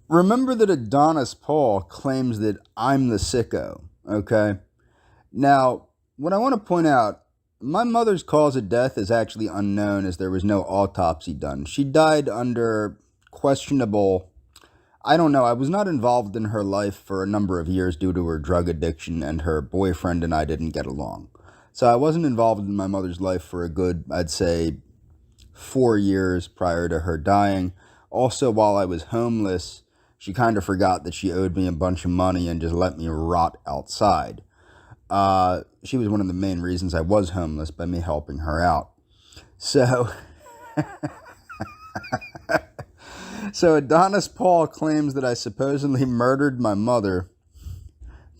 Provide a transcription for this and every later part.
Remember that Adonis Paul claims that I'm the sicko, okay? Now, what I want to point out, my mother's cause of death is actually unknown as there was no autopsy done. She died under questionable, I don't know, I was not involved in her life for a number of years due to her drug addiction, and her boyfriend and I didn't get along. So I wasn't involved in my mother's life for a good, I'd say, 4 years prior to her dying. Also, while I was homeless, she kind of forgot that she owed me a bunch of money and just let me rot outside. She was one of the main reasons I was homeless, by me helping her out. So, so Adonis Paul claims that I supposedly murdered my mother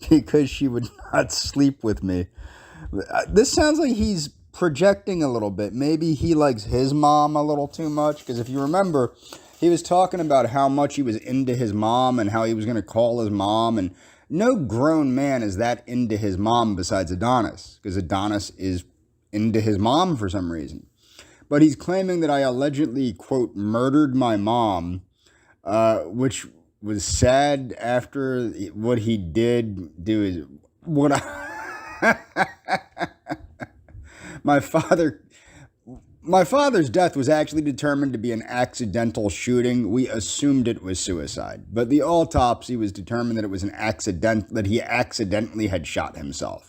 because she would not sleep with me. This sounds like he's projecting a little bit. Maybe he likes his mom a little too much, because if you remember, he was talking about how much he was into his mom and how he was going to call his mom, and no grown man is that into his mom besides Adonis, because Adonis is into his mom for some reason. But he's claiming that I allegedly, quote, murdered my mom, which was sad after what he did do. Is what I my father my father's death was actually determined to be an accidental shooting. We assumed it was suicide, but the autopsy was determined that it was an accident, that he accidentally had shot himself.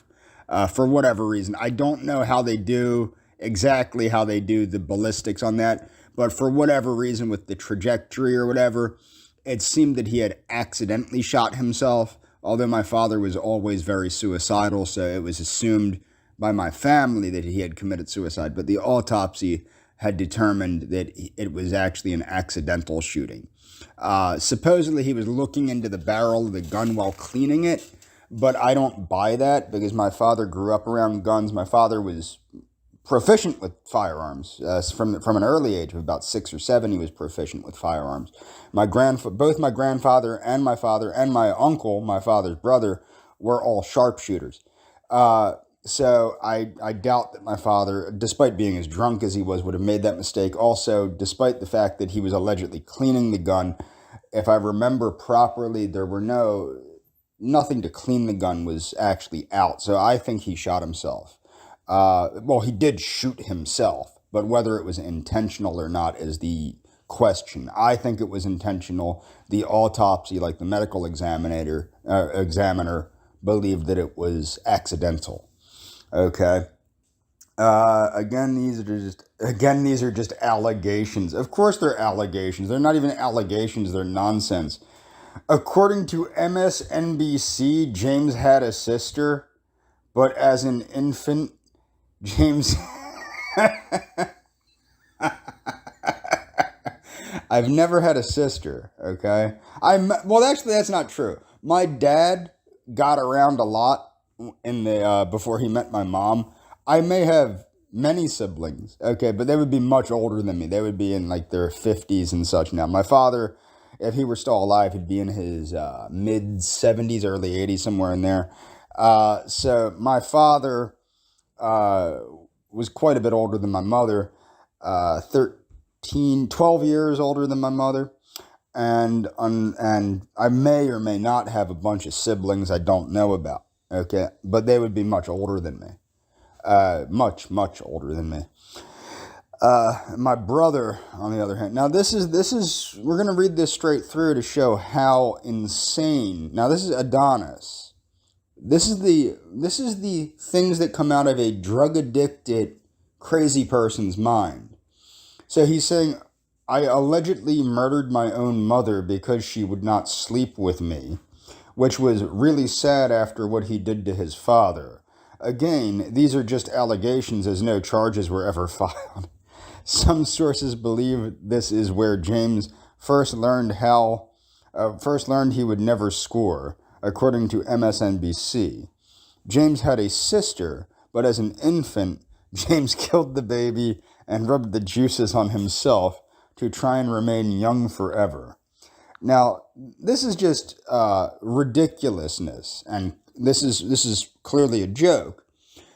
For whatever reason, I don't know exactly how they do the ballistics on that, but for whatever reason, with the trajectory or whatever, it seemed that he had accidentally shot himself. Although my father was always very suicidal, so it was assumed by my family that he had committed suicide, but the autopsy had determined that it was actually an accidental shooting. Supposedly, he was looking into the barrel of the gun while cleaning it, but I don't buy that because my father grew up around guns. My father was proficient with firearms from an early age of about 6 or 7. He was proficient with firearms. Both my grandfather and my father and my uncle, my father's brother, were all sharpshooters. So I doubt that my father, despite being as drunk as he was, would have made that mistake. Also, despite the fact that he was allegedly cleaning the gun, if I remember properly, there were nothing to clean. The gun was actually out. So I think he shot himself. Well, he did shoot himself, but whether it was intentional or not is the question. I think it was intentional. The autopsy, like the medical examiner, believed that it was accidental. Okay. These are just allegations. Of course, they're allegations. They're not even allegations. They're nonsense. According to MSNBC, James had a sister, but as an infant, James. I've never had a sister. Okay. Well, actually, that's not true. My dad got around a lot in the before he met my mom. I may have many siblings, okay, but they would be much older than me. They would be in like their 50s and such now. My father, if he were still alive, he'd be in his mid 70s, early 80s, somewhere in there. So my father was quite a bit older than my mother, 13, 12 years older than my mother. And I may or may not have a bunch of siblings I don't know about. Okay, but they would be much older than me. Much older than me. My brother, on the other hand, now this is we're gonna read this straight through to show how insane. Now this is Adonis. This is the things that come out of a drug addicted, crazy person's mind. So he's saying, I allegedly murdered my own mother because she would not sleep with me, which was really sad after what he did to his father. Again, these are just allegations as no charges were ever filed. Some sources believe this is where James first learned he would never score, according to MSNBC. James had a sister, but as an infant, James killed the baby and rubbed the juices on himself to try and remain young forever. Now, this is just ridiculousness, and this is clearly a joke.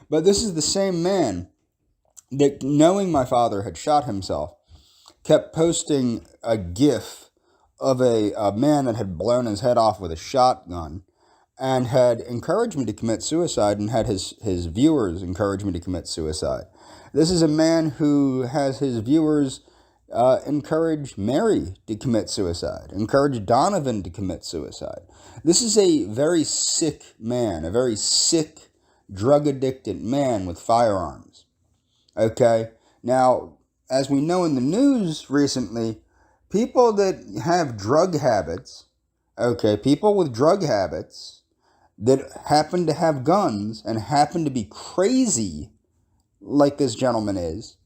But this is the same man that, knowing my father had shot himself, kept posting a GIF of a man that had blown his head off with a shotgun and had encouraged me to commit suicide and had his viewers encourage me to commit suicide. This is a man who has his viewers encourage Mary to commit suicide, encourage Donovan to commit suicide. This is a very sick man, a very sick, drug-addicted man with firearms. Okay? Now, as we know in the news recently, people that have drug habits, okay, people with drug habits that happen to have guns and happen to be crazy like this gentleman is,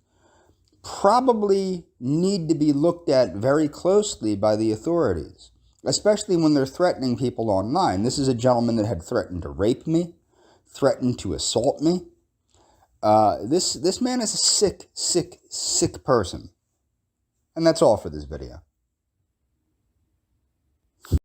probably need to be looked at very closely by the authorities, especially when they're threatening people online. This is a gentleman that had threatened to rape me, threatened to assault me. This man is a sick person. And that's all for this video.